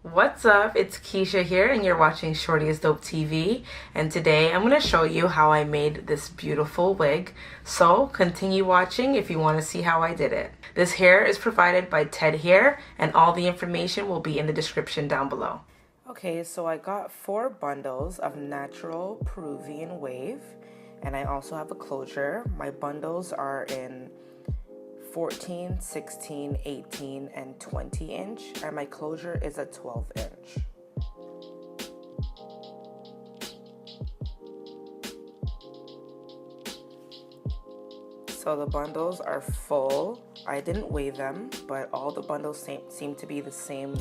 What's up? It's Keisha here, and you're watching Shorty is Dope TV. And today I'm going to show you how I made this beautiful wig. So continue watching if you want to see how I did it. This hair is provided by Tedhair, and all the information will be in the description down below. Okay, so I got 4 bundles of natural Peruvian wave, and I also have a closure. My bundles are in 14, 16, 18, and 20 inch, and my closure is a 12 inch. So the bundles are full. I didn't weigh them, but all the bundles seem to be the same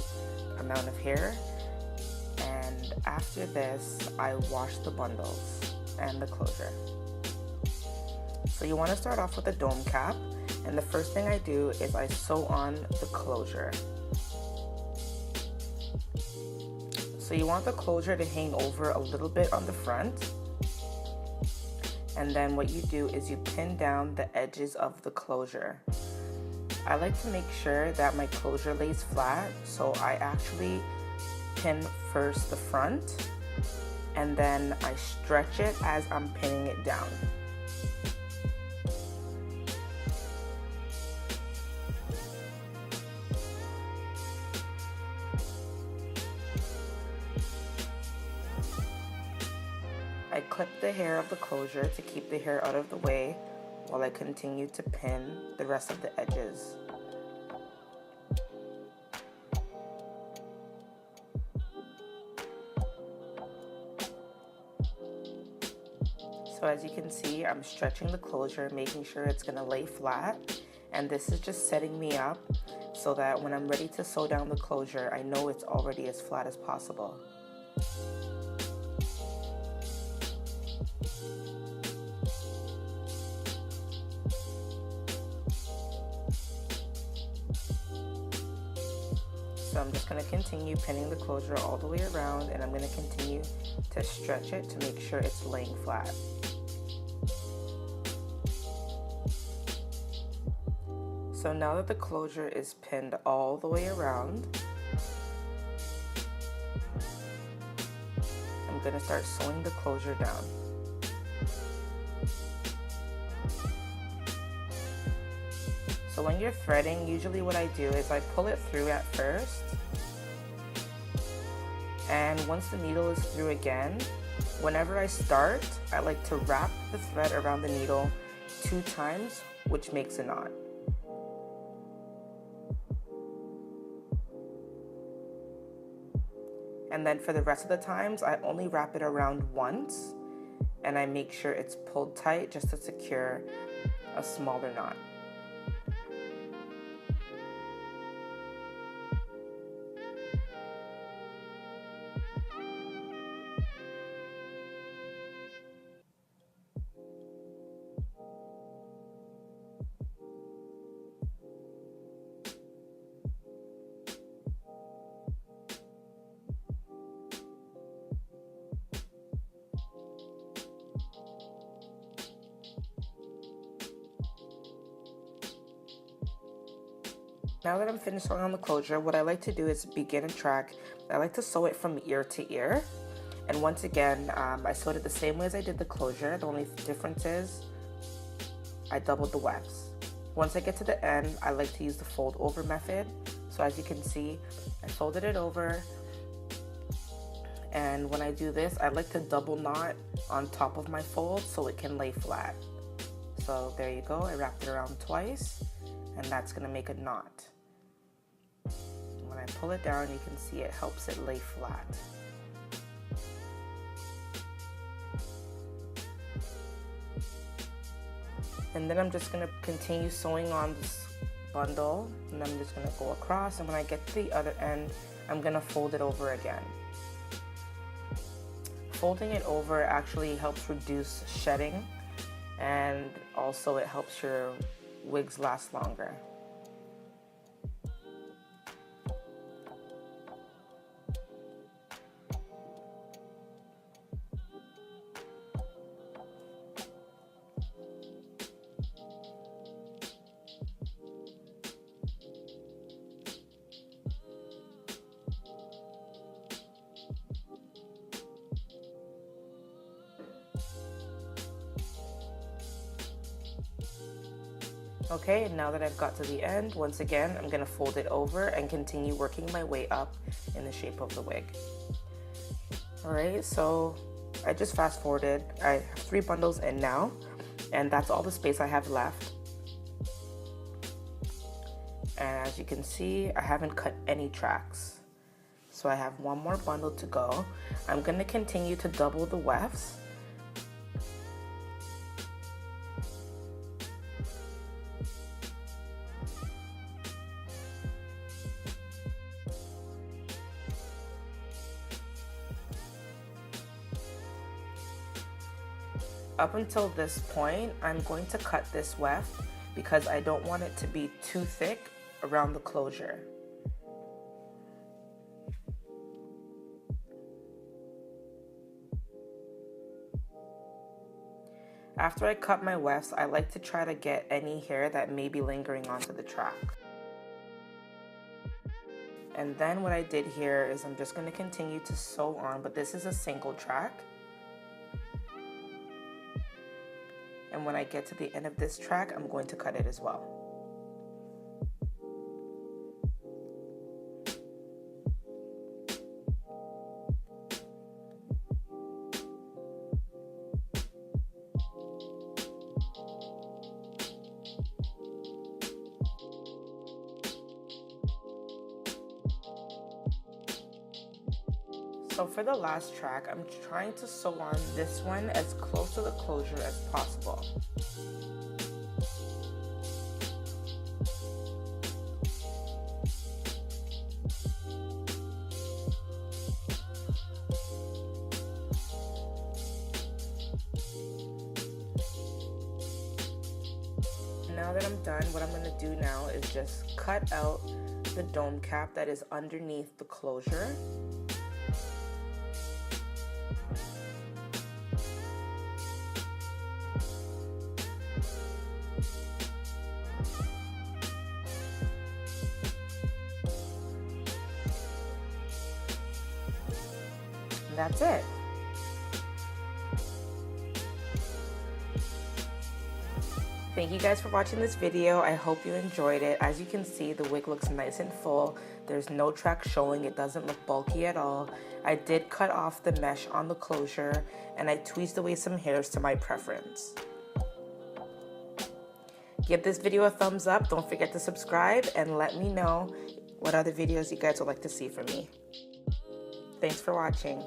amount of hair. And after this, I wash the bundles and the closure. So you want to start off with a dome cap. And the first thing I do is I sew on the closure. So you want the closure to hang over a little bit on the front. And then what you do is you pin down the edges of the closure. I like to make sure that my closure lays flat, so I actually pin first the front, and then I stretch it as I'm pinning it down. I clip the hair of the closure to keep the hair out of the way while I continue to pin the rest of the edges. So as you can see, I'm stretching the closure, making sure it's going to lay flat, and this is just setting me up so that when I'm ready to sew down the closure, I know it's already as flat as possible. So I'm just going to continue pinning the closure all the way around, and I'm going to continue to stretch it to make sure it's laying flat. So now that the closure is pinned all the way around, I'm going to start sewing the closure down. So when you're threading, usually what I do is I pull it through at first, and once the needle is through again, whenever I start, I like to wrap the thread around the needle 2 times, which makes a knot. And then for the rest of the times, I only wrap it around once, and I make sure it's pulled tight just to secure a smaller knot. Now that I'm finished sewing on the closure, what I like to do is begin a track. I like to sew it from ear to ear. And once again, I sewed it the same way as I did the closure. The only difference is I doubled the wefts. Once I get to the end, I like to use the fold over method. So as you can see, I folded it over. And when I do this, I like to double knot on top of my fold so it can lay flat. So there you go, I wrapped it around twice, and that's gonna make a knot. When I pull it down, you can see it helps it lay flat. And then I'm just gonna continue sewing on this bundle, and I'm just gonna go across, and when I get to the other end, I'm gonna fold it over again. Folding it over actually helps reduce shedding, and also it helps your wigs last longer. Okay, and now that I've got to the end, once again, I'm gonna fold it over and continue working my way up in the shape of the wig. All right, so I just fast forwarded. I have 3 bundles in now, and that's all the space I have left. And as you can see, I haven't cut any tracks. So I have 1 more bundle to go. I'm gonna continue to double the wefts. Up until this point, I'm going to cut this weft because I don't want it to be too thick around the closure. After I cut my wefts, I like to try to get any hair that may be lingering onto the track. And then what I did here is I'm just going to continue to sew on, but this is a single track. And when I get to the end of this track, I'm going to cut it as well. So for the last track, I'm trying to sew on this one as close to the closure as possible. Now that I'm done, what I'm going to do now is just cut out the dome cap that is underneath the closure. And that's it. Thank you guys for watching this video. I hope you enjoyed it. As you can see, the wig looks nice and full. There's no track showing. It doesn't look bulky at all. I did cut off the mesh on the closure and I tweezed away some hairs to my preference. Give this video a thumbs up. Don't forget to subscribe and let me know what other videos you guys would like to see from me. Thanks for watching.